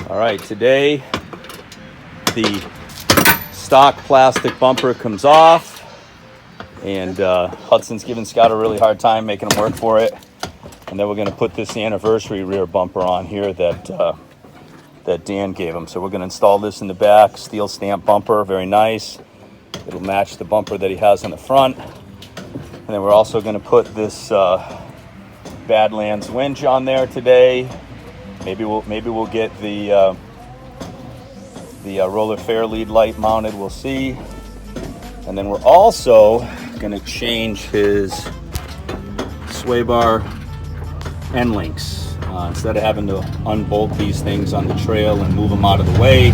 All right, today the stock plastic bumper comes off, and Hudson's giving Scott a really hard time making him work for it. And then we're going to put this anniversary rear bumper on here that Dan gave him. So we're going to install this in the back, steel stamp bumper, very nice. It'll match the bumper that he has in the front. And then we're also going to put this Badlands winch on there today. Maybe we'll get the roller fair lead light mounted. We'll see. And then we're also going to change his sway bar end links. Instead of having to unbolt these things on the trail and move them out of the way,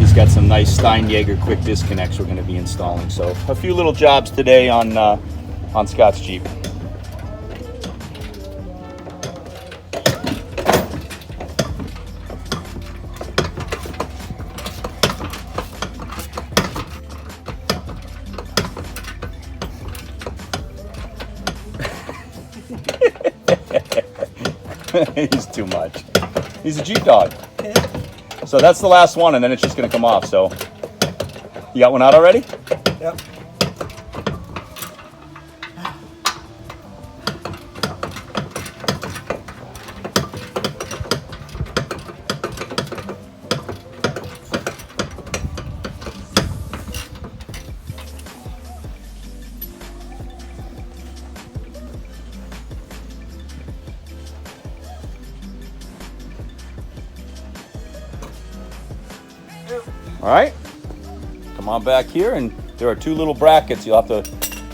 he's got some nice Steinjager quick disconnects we're going to be installing. So a few little jobs today on Scott's Jeep. He's too much. He's a Jeep dog. So that's the last one, and then it's just going to come off. So you got one out already? Yep. All right, come on back here, and there are two little brackets. You'll have to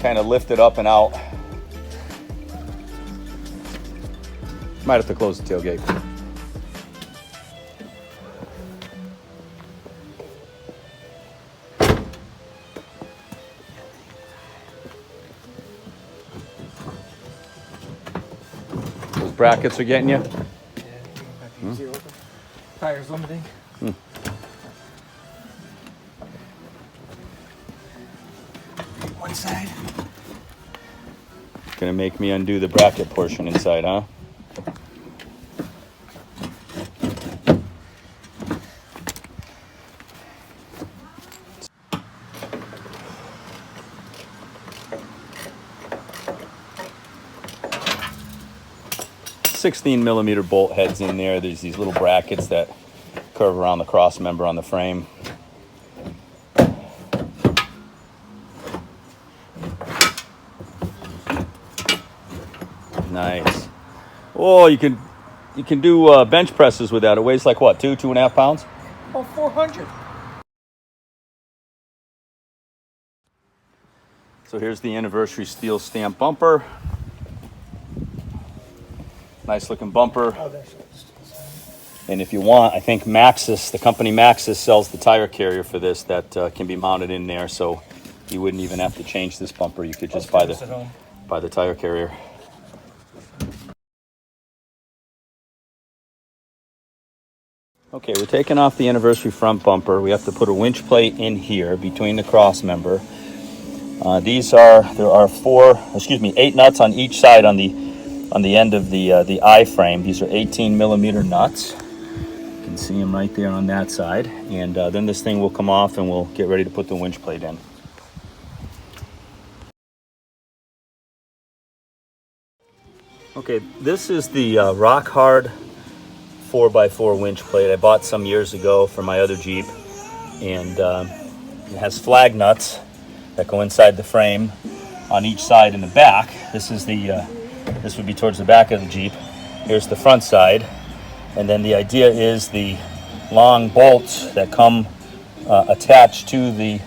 kind of lift it up and out. Might have to close the tailgate. Those brackets are getting you? Yeah, tires limiting. One side. Gonna make me undo the bracket portion inside, huh? $16mm bolt heads in there. There's these little brackets that curve around the cross member on the frame. Nice. Oh, you can do bench presses with that. It weighs like what, 2.5 pounds? Oh, 400. So here's the anniversary steel stamp bumper. Nice looking bumper. Oh, that's right. And if you want, I think Maxxis, the company Maxxis, sells the tire carrier for this that can be mounted in there. So you wouldn't even have to change this bumper. You could just buy the tire carrier. Okay, we're taking off the anniversary front bumper. We have to put a winch plate in here between the cross member. There are 8 nuts on each side on the end of the I-frame. These are 18mm nuts. You can see them right there on that side. And then this thing will come off and we'll get ready to put the winch plate in. Okay, this is the rock hard 4x4 winch plate I bought some years ago for my other Jeep, and it has flag nuts that go inside the frame on each side in the back. This would be towards the back of the Jeep. Here's the front side, and then the idea is the long bolts that come attached to the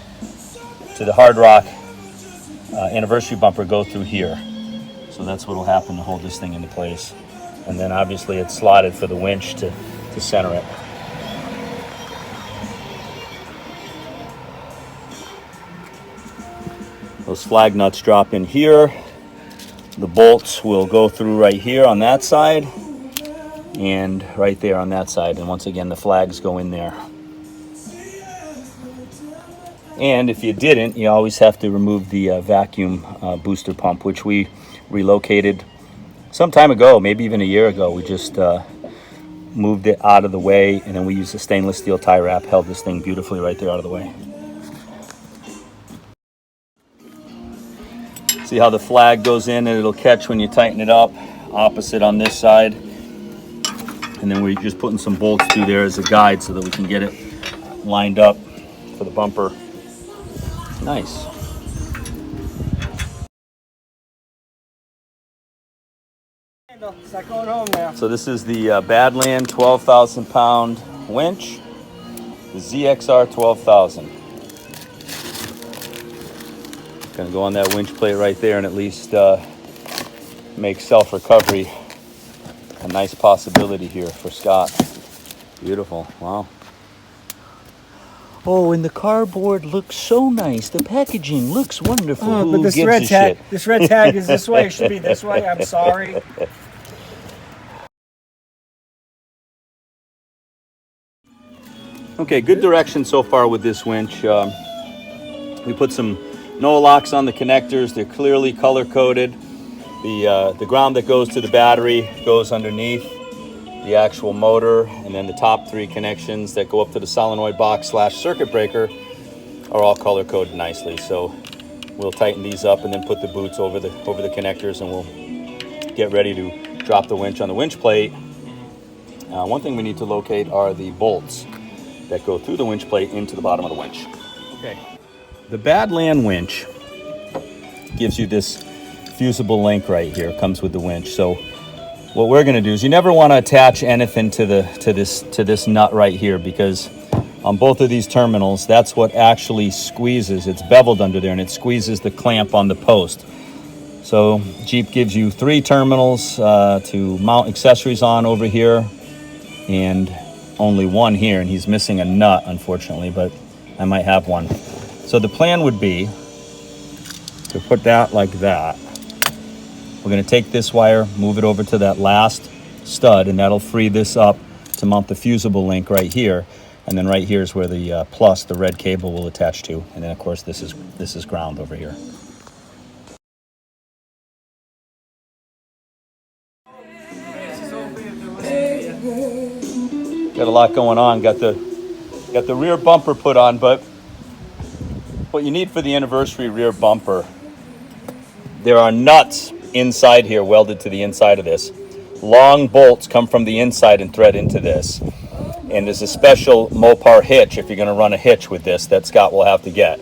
hard rock anniversary bumper go through here. So that's what will happen to hold this thing into place. And then obviously it's slotted for the winch to center it. Those flag nuts drop in here. The bolts will go through right here on that side and right there on that side. And once again, the flags go in there. And if you didn't, you always have to remove the vacuum booster pump, which we relocated some time ago, maybe even a year ago. We just moved it out of the way, and then we used a stainless steel tie wrap, held this thing beautifully right there out of the way. See how the flag goes in and it'll catch when you tighten it up. Opposite on this side. And then we're just putting some bolts through there as a guide so that we can get it lined up for the bumper. Nice. It's not going home now. So this is the Badland 12,000 pound winch, the ZXR 12,000. Gonna go on that winch plate right there and at least make self-recovery a nice possibility here for Scott. Beautiful, wow. Oh, and the cardboard looks so nice. The packaging looks wonderful. Oh, but Who gives a shit? this red tag is this way. It should be this way. I'm sorry. Okay, good direction so far with this winch. We put some Noah locks on the connectors. They're clearly color coded. The ground that goes to the battery goes underneath the actual motor, and then the top 3 connections that go up to the solenoid box / circuit breaker are all color coded nicely. So we'll tighten these up and then put the boots over the connectors, and we'll get ready to drop the winch on the winch plate. One thing we need to locate are the bolts that go through the winch plate into the bottom of the winch. Okay. The Badland winch gives you this fusible link right here. It comes with the winch. So what we're going to do is, you never want to attach anything to this nut right here, because on both of these terminals, that's what actually squeezes. It's beveled under there and it squeezes the clamp on the post. So Jeep gives you 3 terminals to mount accessories on over here, and only 1 here, and he's missing a nut unfortunately, but I might have one. So the plan would be to put that like that. We're going to take this wire, move it over to that last stud, and that'll free this up to mount the fusible link right here. And then right here is where the plus, the red cable, will attach to. And then of course this is ground over here. Got a lot going on. Got the rear bumper put on, but what you need for the Anniversary rear bumper, there are nuts inside here welded to the inside of this. Long bolts come from the inside and thread into this. And there's a special Mopar hitch, if you're going to run a hitch with this, that Scott will have to get.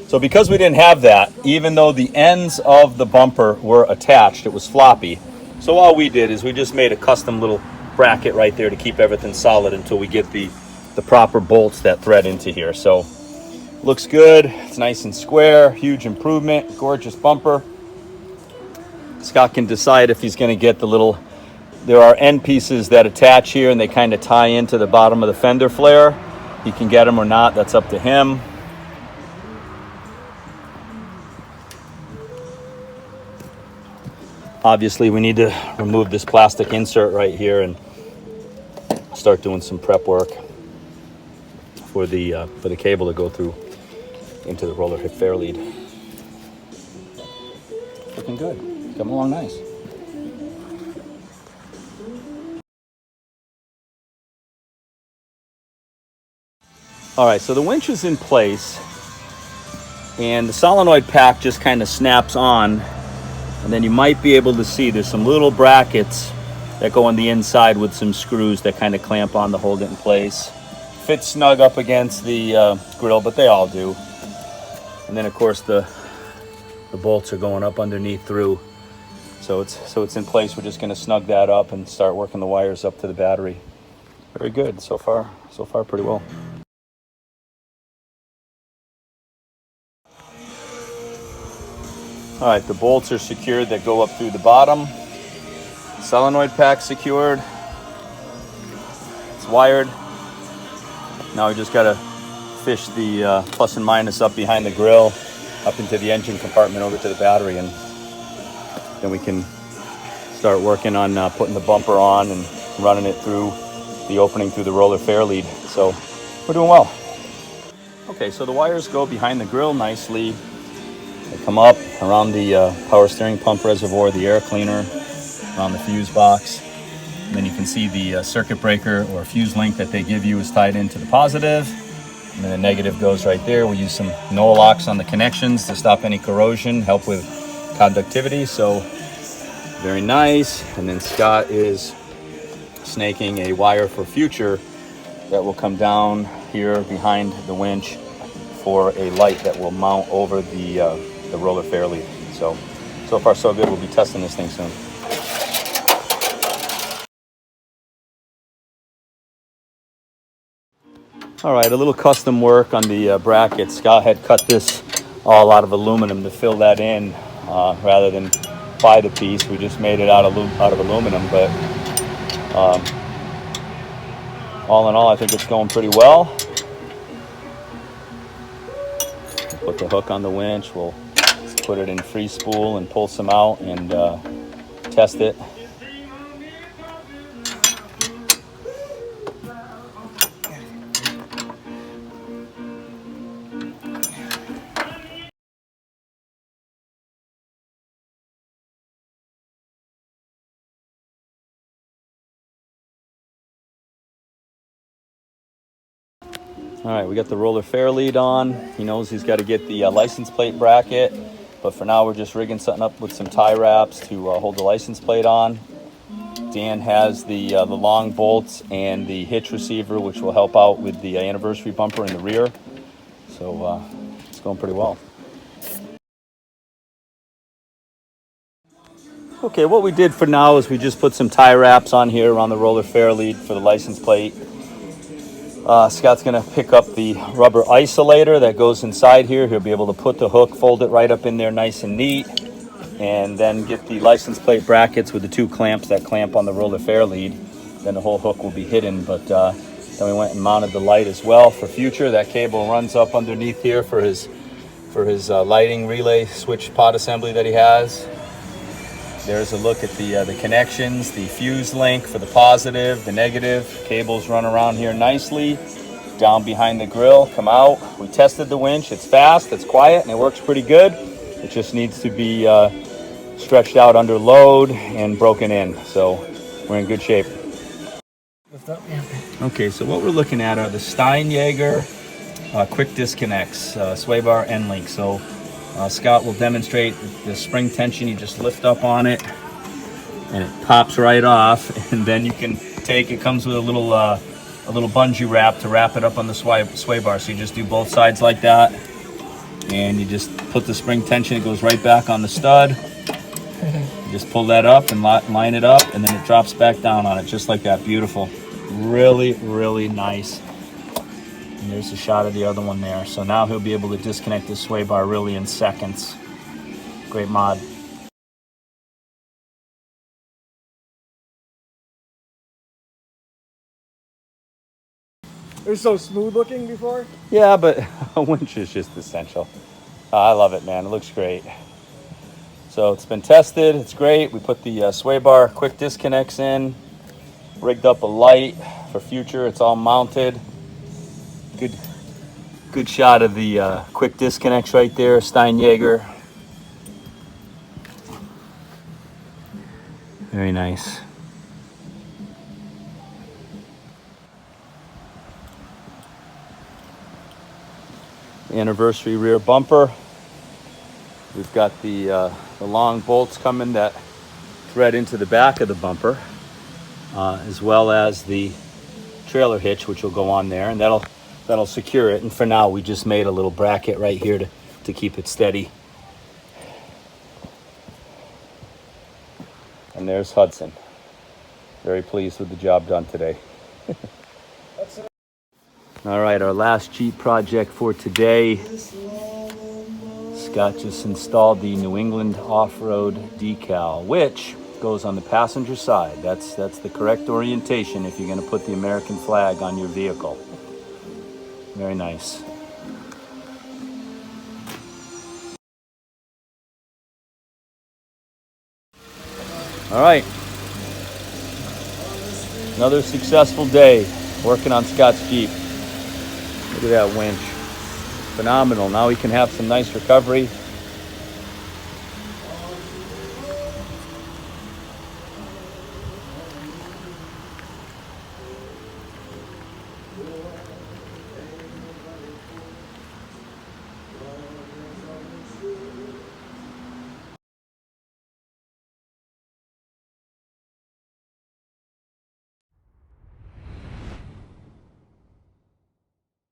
So because we didn't have that, even though the ends of the bumper were attached, it was floppy. So all we did is we just made a custom little bracket right there to keep everything solid until we get the proper bolts that thread into here. So looks good. It's nice and square. Huge improvement. Gorgeous bumper. Scott can decide if he's going to get the little, there are end pieces that attach here and they kind of tie into the bottom of the fender flare. He can get them or not. That's up to him. Obviously we need to remove this plastic insert right here and start doing some prep work for the cable to go through into the roller hip fair lead. Looking good. Coming along nice. All right, so the winch is in place and the solenoid pack just kind of snaps on, and then you might be able to see there's some little brackets that go on the inside with some screws that kind of clamp on to hold it in place. Fits snug up against the grill, but they all do. And then of course the bolts are going up underneath through. So it's in place. We're just going to snug that up and start working the wires up to the battery. Very good so far pretty well. All right, the bolts are secured that go up through the bottom. Solenoid pack secured. It's wired. Now we just got to fish the plus and minus up behind the grill, up into the engine compartment over to the battery, and then we can start working on putting the bumper on and running it through the opening through the roller fair lead. So we're doing well. Okay, so the wires go behind the grill nicely. They come up around the power steering pump reservoir, the air cleaner, around the fuse box. And then you can see the circuit breaker or fuse link that they give you is tied into the positive. And then the negative goes right there. We use some no locks on the connections to stop any corrosion, help with conductivity. So very nice. And then Scott is snaking a wire for future that will come down here behind the winch for a light that will mount over the roller fair lead. So far so good. We'll be testing this thing soon. All right, a little custom work on the bracket. Scott had cut this all out of aluminum to fill that in rather than buy the piece. We just made it out of aluminum, but all in all, I think it's going pretty well. Put the hook on the winch. We'll put it in free spool and pull some out and test it. All right, we got the roller fair lead on. He knows he's got to get the license plate bracket, but for now we're just rigging something up with some tie wraps to hold the license plate on. Dan has the long bolts and the hitch receiver, which will help out with the anniversary bumper in the rear. So it's going pretty well. Okay, what we did for now is we just put some tie wraps on here around the roller fair lead for the license plate. Scott's going to pick up the rubber isolator that goes inside here. He'll be able to put the hook, fold it right up in there nice and neat, and then get the license plate brackets with the two clamps that clamp on the roller fair lead. Then the whole hook will be hidden, but then we went and mounted the light as well for future. That cable runs up underneath here for his lighting relay switch pod assembly that he has. There's a look at the connections, the fuse link for the positive, the negative. Cables run around here nicely, down behind the grill, come out. We tested the winch. It's fast, it's quiet, and it works pretty good. It just needs to be stretched out under load and broken in. So we're in good shape. Okay, so what we're looking at are the Steinjager quick disconnects, sway bar end link. So Scott will demonstrate the spring tension. You just lift up on it and it pops right off, and then you can take it. Comes with a little bungee wrap to wrap it up on the sway bar. So you just do both sides like that, and you just put the spring tension. It goes right back on the stud. You just pull that up and line it up, and then it drops back down on it just like that. Beautiful. Really, really nice. And there's a shot of the other one there. So now he'll be able to disconnect the sway bar really in seconds. Great mod. It was so smooth looking before. Yeah, but a winch is just essential. I love it, man. It looks great. So it's been tested. It's great. We put the sway bar quick disconnects in, rigged up a light for future. It's all mounted. Good shot of the quick disconnects right there, Steinjager. Very nice. Anniversary rear bumper. We've got the long bolts coming that thread into the back of the bumper, as well as the trailer hitch, which will go on there, and that'll secure it. And for now, we just made a little bracket right here to keep it steady. And there's Hudson. Very pleased with the job done today. All right, our last Jeep project for today. Scott just installed the New England off-road decal, which goes on the passenger side. That's the correct orientation if you're going to put the American flag on your vehicle. Very nice. All right. Another successful day working on Scott's Jeep. Look at that winch. Phenomenal. Now he can have some nice recovery.